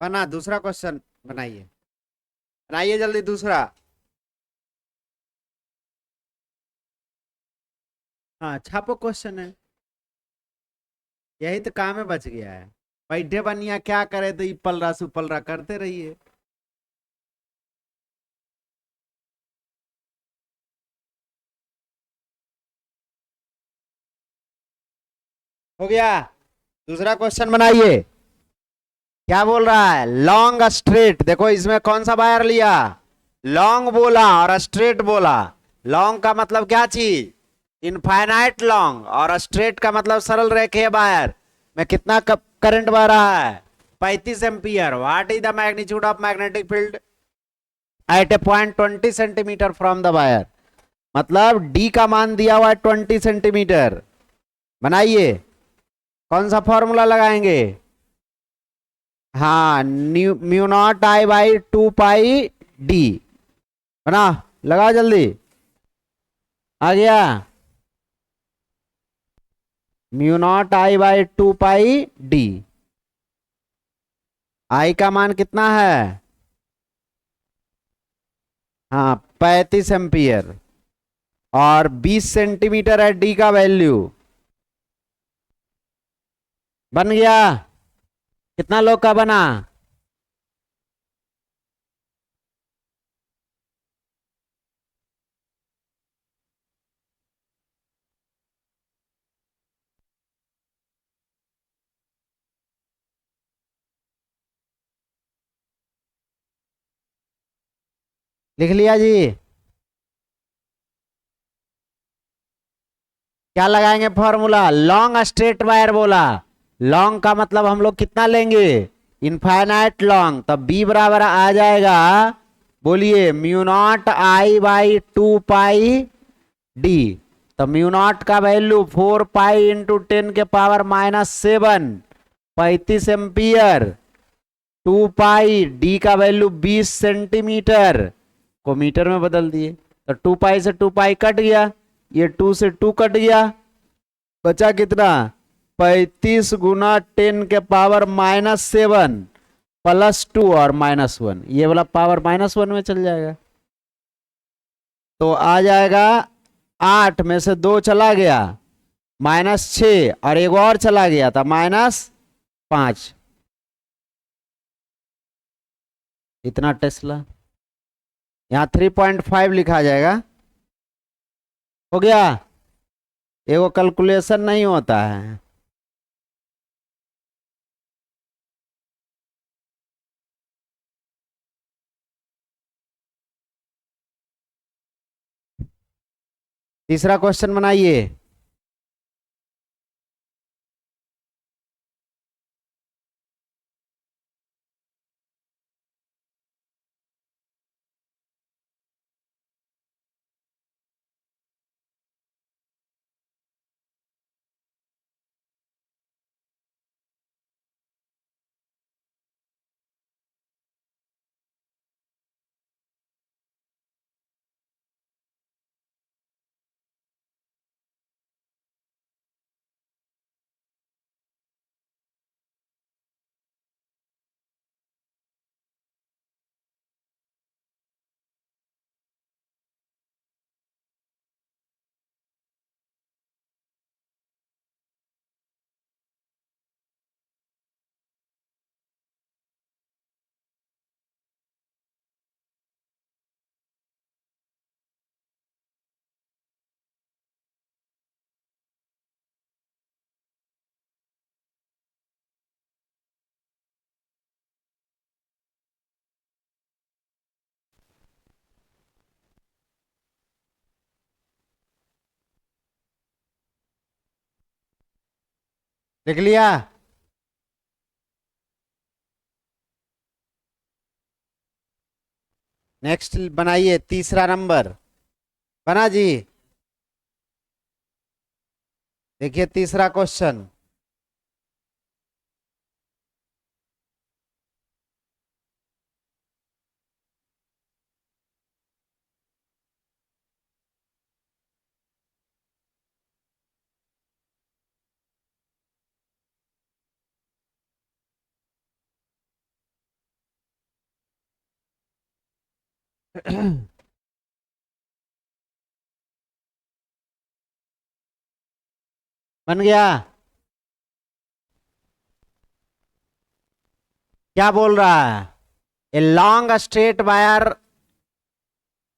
बना दूसरा क्वेश्चन, बनाइए बनाइए जल्दी दूसरा। हाँ छापो, क्वेश्चन है, यही तो काम है, बच गया है। बैठे बनिया क्या करे, तो पल रहा सुपल रहा करते रहिए। हो गया, दूसरा क्वेश्चन बनाइए। क्या बोल रहा है, लॉन्ग स्ट्रेट, देखो इसमें कौन सा वायर लिया, लॉन्ग बोला और स्ट्रेट बोला। लॉन्ग का मतलब क्या चीज, इनफाइनाइट लॉन्ग, और स्ट्रेट का मतलब सरल रेखीय वायर में कितना करंट बह रहा है 35 ampere. What is the magnitude of magnetic field at a point 20 centimetre from the wire, मतलब डी का मान दिया हुआ है 20 सेंटीमीटर। बनाइए, कौन सा फॉर्मूला लगाएंगे? हाँ, mu naught I by 2 pi d. बना, लगा जल्दी। आ गया, mu naught I by 2 pi d. I का मान कितना है? हाँ, 35 एम्पियर। और 20 सेंटीमीटर है डी का वैल्यू। बन गया? कितना लोग का बना? लिख लिया जी? क्या लगाएंगे फॉर्मूला? लॉन्ग स्ट्रेट वायर बोला, लॉन्ग का मतलब हम लोग कितना लेंगे? Infinite long. तब बी बराबर आ जाएगा, बोलिए, mu naught I by 2 pi D. तो म्यू नॉट का value 4 pi into 10⁻⁻7, 35 ampere. 2 pi D का वैल्यू 20 सेंटीमीटर को मीटर में बदल दिए, तो 2 पाई से 2 पाई कट गया, ये 2 से 2 कट गया, बचा कितना? 35 गुना 10⁻⁻7 +2 और -1, ये वाला पावर -1 में चल जाएगा। तो आ जाएगा 8 में से 2 चला गया, -6, और एक और चला गया था -5। इतना टेस्ला, यहाँ 3.5 लिखा जाएगा। हो गया? एगो कैलकुलेशन नहीं होता है। तीसरा क्वेश्चन बनाइए। लिख लिया? नेक्स्ट बनाइए, तीसरा नंबर। बना जी? देखिए तीसरा क्वेश्चन। बन गया? क्या बोल रहा है? A long straight wire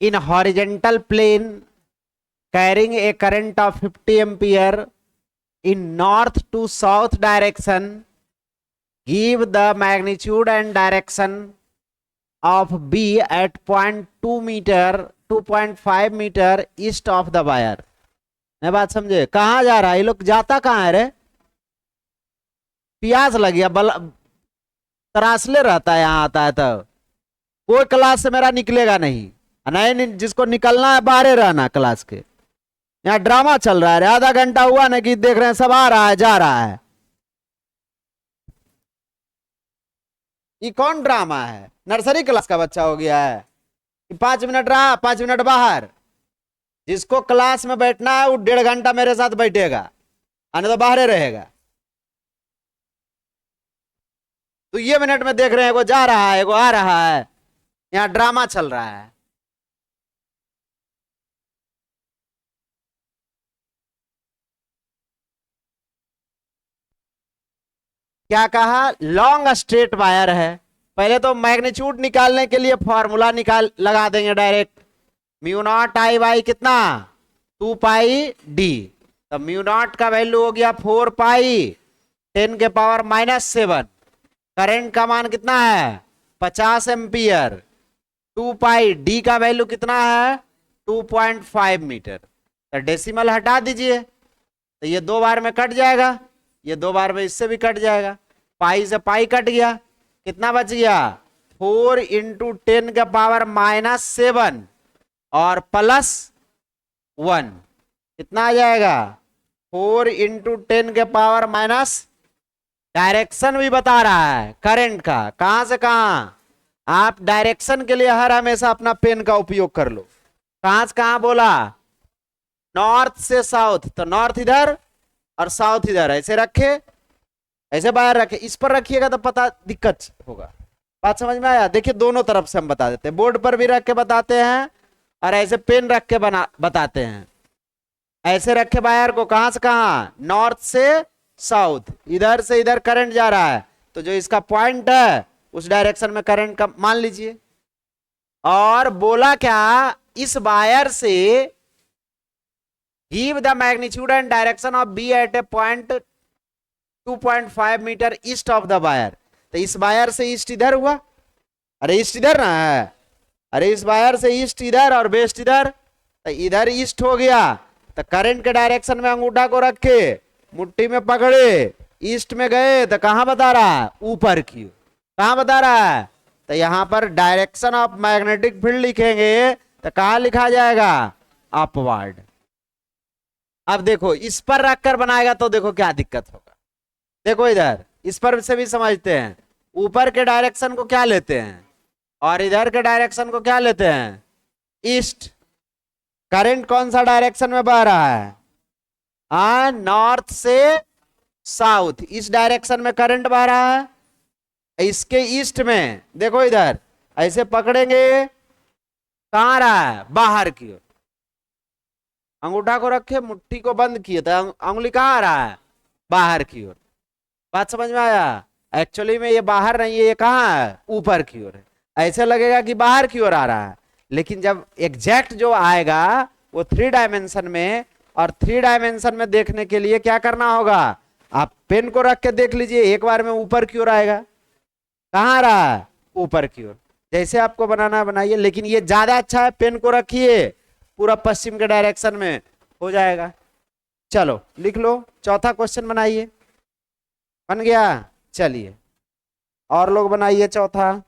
in horizontal plane carrying a current of 50 ampere in north to south direction, give the magnitude and direction of B at 0.2 meter 2.5 metre east of the wire. मैं बात समझे? कहाँ जा रहा है ये लोग? जाता कहाँ है रे? प्यास लग गया, बल तरासले रहता है यहाँ आता है तब। कोई क्लास से मेरा निकलेगा नहीं। नहीं, जिसको निकलना है बाहर रहना क्लास के। यहाँ ड्रामा चल रहा है, आधा घंटा हुआ ना कि देख रहे हैं सब आ रहा है जा रहा है। ये कौन ड्रामा है? नर्सरी क्लास का बच्चा हो गया है कि 5 मिनट रहा 5 मिनट बाहर। जिसको क्लास में बैठना है वो 1.5 घंटा मेरे साथ बैठेगा, आने तो बाहर रहेगा। तो ये मिनट में देख रहे हैं, वो जा रहा है वो आ रहा है। यहाँ ड्रामा चल रहा है। क्या कहा? लॉन्ग स्ट्रेट वायर है। पहले तो मैग्नीट्यूड निकालने के लिए फॉर्मूला निकाल लगा देंगे direct. Mu naught I by कितना? 2 पाई डी। तो म्यू नॉट का वैल्यू हो गया 4 पाई 10⁻⁷। करंट का मान कितना है? 50 एम्पियर। 2 पाई डी का वैल्यू कितना है? 2.5 मीटर। तो डेसिमल हटा दीजिए, तो ये 2 बार में कट जाएगा, ये 2 बार में इससे भी कट जाएगा। पाई से पाई कट गया, कितना बच गया? 4 × 10⁻⁷ और +1 कितना आ जाएगा? 4 × 10⁻⁻। डायरेक्शन भी बता रहा है करंट का, कहां से कहां। आप डायरेक्शन के लिए हर हमेशा अपना पेन का उपयोग कर लो। कहां से कहां बोला? नॉर्थ से साउथ, तो नॉर्थ इधर और साउथ इधर, ऐसे रखे, ऐसे बाहर रखे। इस पर रखिएगा तो पता दिक्कत होगा। बात समझ में आया? देखिए दोनों तरफ से हम बता देते हैं, बोर्ड पर भी रख के बताते हैं और ऐसे पेन रख के बना बताते हैं। ऐसे रखे वायर को, कहां से कहां? नॉर्थ से साउथ, इधर से इधर करंट जा रहा है, तो जो इसका पॉइंट है उस डायरेक्शन में करंट का मान लीजिए। और बोला क्या? इस वायर से give the magnitude and direction of B at a point 2.5 metre east of the wire. तो इस वायर से ईस्ट इधर हुआ, अरे ईस्ट इधर ना है, अरे इस वायर से ईस्ट इधर और वेस्ट इधर, तो इधर ईस्ट हो गया। तो करंट के डायरेक्शन में अंगूठा को रखे, मुट्ठी में पकड़े, ईस्ट में गए तो कहां बता रहा है? ऊपर की। कहां बता रहा है? तो यहां पर डायरेक्शन ऑफ मैग्नेटिक फील्ड लिखेंगे तो कहां लिखा जाएगा? अपवर्ड। अब देखो इस पर रखकर बनाएगा तो देखो क्या दिक्कत होगा। देखो इधर इस पर से भी समझते हैं, ऊपर के डायरेक्शन को क्या लेते हैं और इधर के डायरेक्शन को क्या लेते हैं? ईस्ट। करंट कौन सा डायरेक्शन में बह रहा है? नॉर्थ से साउथ, इस डायरेक्शन में करंट बह रहा है। इसके ईस्ट में देखो इधर ऐसे पकड़ेंगे, कहां रहा है? बाहर की ओर। अंगूठा को रखे, मुट्ठी को बंद किए तो अंगुली कहां आ रहा है? बाहर की ओर। बात समझ में आया? एक्चुअली में ये बाहर नहीं है, ये कहां है? ऊपर की ओर है। ऐसे लगेगा कि बाहर की ओर आ रहा है, लेकिन जब एग्जैक्ट जो आएगा वो 3 डायमेंशन में, और 3 डायमेंशन में देखने के लिए क्या करना होगा? आप पेन को रख के देख लीजिए, एक बार में ऊपर की ओर आएगा। कहां आ रहा है? ऊपर की ओर। जैसे आपको बनाना है बनाइए, लेकिन ये ज्यादा अच्छा है, पेन को रखिए पूरा पश्चिम के डायरेक्शन में हो जाएगा। चलो लिख लो, चौथा क्वेश्चन बनाइए। बन गया? चलिए और लोग बनाइए चौथा।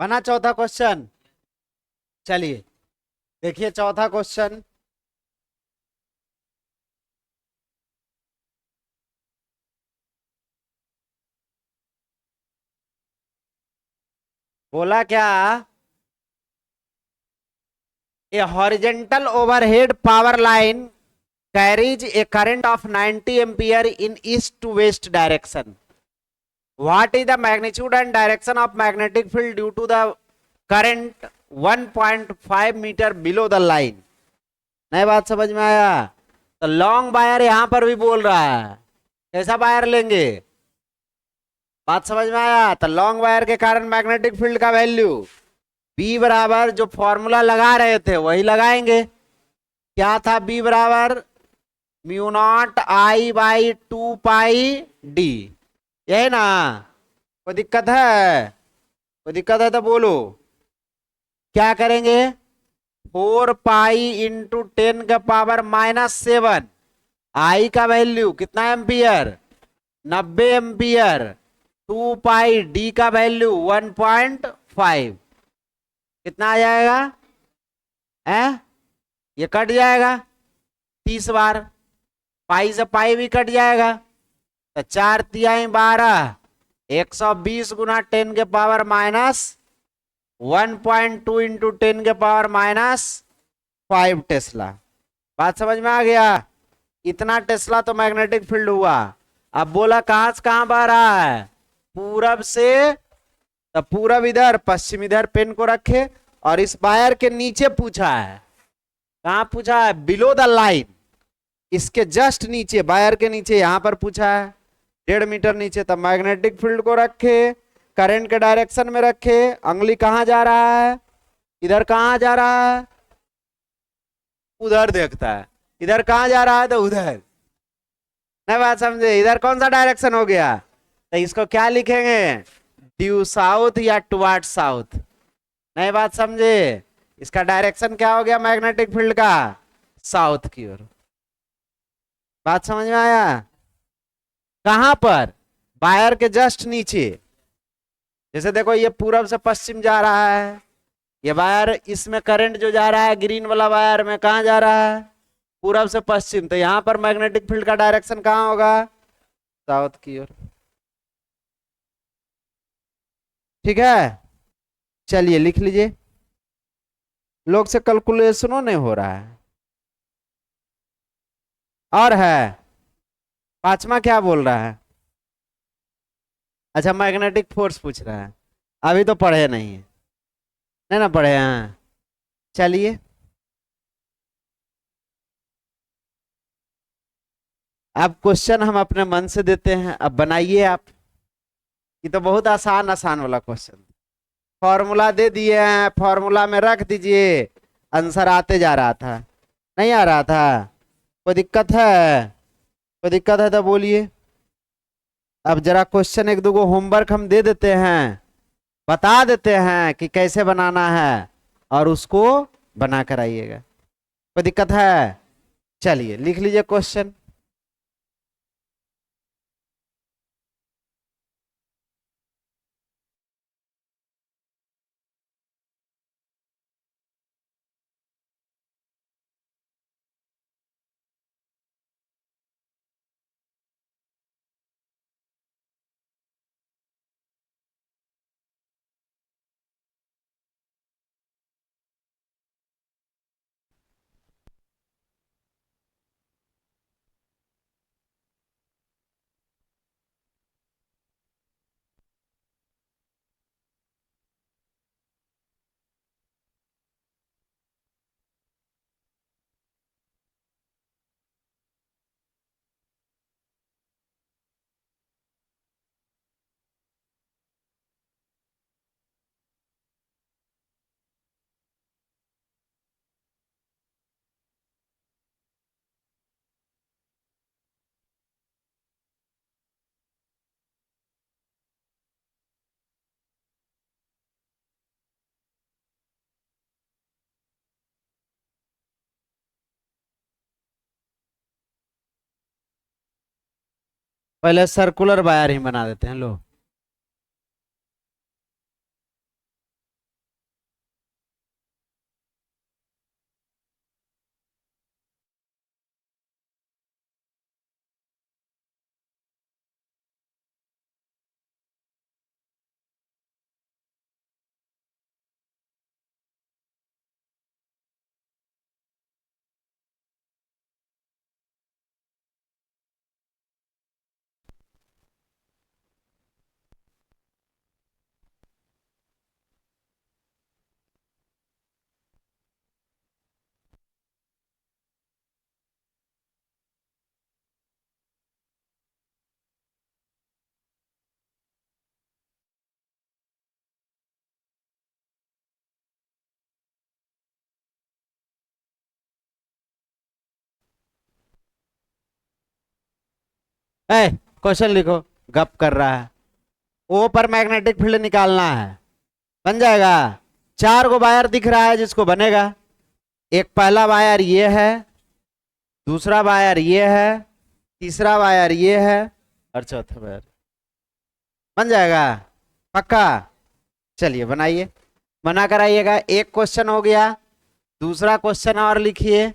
बना चौथा क्वेश्चन। चलिए देखिए चौथा क्वेश्चन। बोला क्या? A horizontal overhead power line carries a current of 90 ampere in east to west direction. What is the magnitude and direction of magnetic field due to the current 1.5 metre below the line? नई बात समझ में आया? तो लॉन्ग वायर यहां पर भी बोल रहा है, कैसा वायर लेंगे? बात समझ में आया? तो लॉन्ग वायर के कारण मैग्नेटिक फील्ड का वैल्यू बी बराबर जो फॉर्मूला लगा रहे थे वही लगाएंगे। क्या था? बी बराबर mu naught I by 2 pi D. यही ना? कोई दिक्कत है? कोई दिक्कत है तो बोलो। क्या करेंगे? 4 पाई इंटू 10 के पावर -7। आई का वैल्यू कितना एम्पियर? 90 एम्पियर। 2 पाई डी का वैल्यू 1.5। कितना आ जाएगा? ये कट जाएगा 30 बार। पाई से पाई भी कट जाएगा। तो 4 तिहाई 12। 120 × 10 के पावर -1.2 इंटू 10 के पावर -5 टेस्ला। बात समझ में आ गया? इतना टेस्ला तो मैग्नेटिक फील्ड हुआ। अब बोला कहां से कहां बह रहा है? पूरब से। तो पूरब इधर, पश्चिम इधर पेन को रखे। और इस वायर के नीचे पूछा है। कहां पूछा है? Below the line. इसके जस्ट नीचे, वायर के नीचे यहां पर पूछा है 1.5 मीटर नीचे। तब मैग्नेटिक फील्ड को रखे, करंट के डायरेक्शन में रखे। अंगुली कहां जा रहा है? इधर। कहां जा रहा है? उधर देखता है। इधर कहां जा रहा है? तो उधर। नहीं बात समझे? इधर कौन सा डायरेक्शन हो गया? तो इसको क्या लिखेंगे? ड्यू साउथ या टुवार्ड साउथ। नहीं बात समझे? इसका डायरेक्शन क्या हो गया मैग्नेटिक फील्ड का? साउथ की ओर। बात समझ में आया? कहां पर? वायर के जस्ट नीचे। जैसे देखो ये पूरब से पश्चिम जा रहा है। ये वायर, इसमें करंट जो जा रहा है ग्रीन वाला वायर में, कहां जा रहा है? पूरब से पश्चिम। तो यहां पर मैग्नेटिक फील्ड का डायरेक्शन कहां होगा? साउथ की ओर। ठीक है, चलिए लिख लीजिए। लोग से कैलकुलेशनों नहीं हो रहा है। और है पांचवा क्या बोल रहा है? अच्छा, मैग्नेटिक फोर्स पूछ रहा है। अभी तो पढ़े नहीं है। नहीं ना पढ़े हैं? चलिए अब क्वेश्चन हम अपने मन से देते हैं, अब बनाइए आप। ये तो बहुत आसान आसान वाला क्वेश्चन। फॉर्मूला दे दिए हैं, फॉर्मूला में रख दीजिए। आंसर आते जा रहा था। नहीं आ रहा था? कोई दिक्कत है? कोई दिक्कत है तो बोलिए। अब जरा क्वेश्चन एक दो गो होमवर्क हम दे देते हैं, बता देते हैं कि कैसे बनाना है, और उसको बना कर आइएगा। कोई दिक्कत है? चलिए लिख लीजिए क्वेश्चन। पहले सर्कुलर वायर ही बना देते हैं लो। ए क्वेश्चन लिखो, गप कर रहा है। ओ पर मैग्नेटिक फील्ड निकालना है, बन जाएगा। 4 गो वायर दिख रहा है जिसको बनेगा। एक पहला वायर ये है, दूसरा वायर ये है, तीसरा वायर ये है और चौथा वायर। बन जाएगा पक्का। चलिए बनाइए, बना कर आइएगा। एक क्वेश्चन हो गया, दूसरा क्वेश्चन और लिखिए।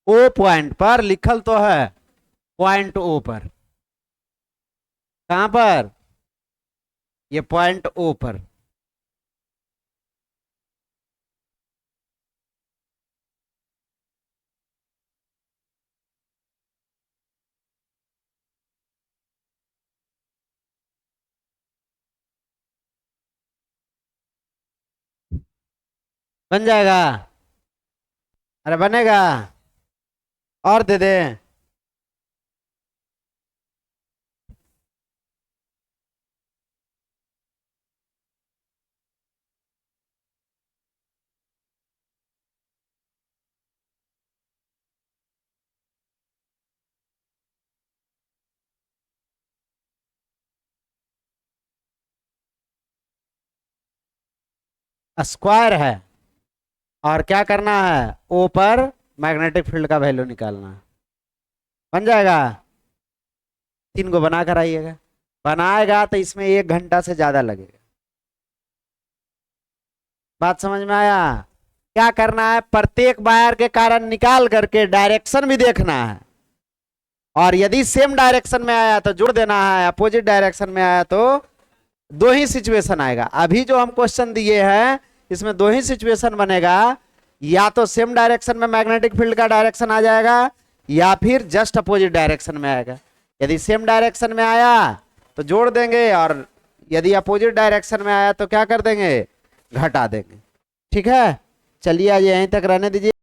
ओ पॉइंट पर लिखल तो है, पॉइंट ओ पर। कहां पर? ये पॉइंट ओ पर। बन जाएगा। अरे बनेगा, और दे दे। स्क्वायर है, और क्या करना है? ओ पर मैग्नेटिक फील्ड का वैल्यू निकालना है। बन जाएगा। 3 को बना कर आइएगा। बनाएगा तो इसमें 1 घंटा से ज्यादा लगेगा। बात समझ में आया? क्या करना है? प्रत्येक वायर के कारण निकाल करके डायरेक्शन भी देखना है, और यदि सेम डायरेक्शन में आया तो जोड़ देना है, अपोजिट डायरेक्शन में आया तो दो ही सिचुएशन आएगा। अभी जो हम क्वेश्चन दिए हैं इसमें दो ही सिचुएशन बनेगा, या तो सेम डायरेक्शन में मैग्नेटिक फील्ड का डायरेक्शन आ जाएगा, या फिर जस्ट अपोजिट डायरेक्शन में आएगा। यदि सेम डायरेक्शन में आया तो जोड़ देंगे, और यदि अपोजिट डायरेक्शन में आया तो क्या कर देंगे? घटा देंगे। ठीक है, चलिए आज यहीं तक रहने दीजिए।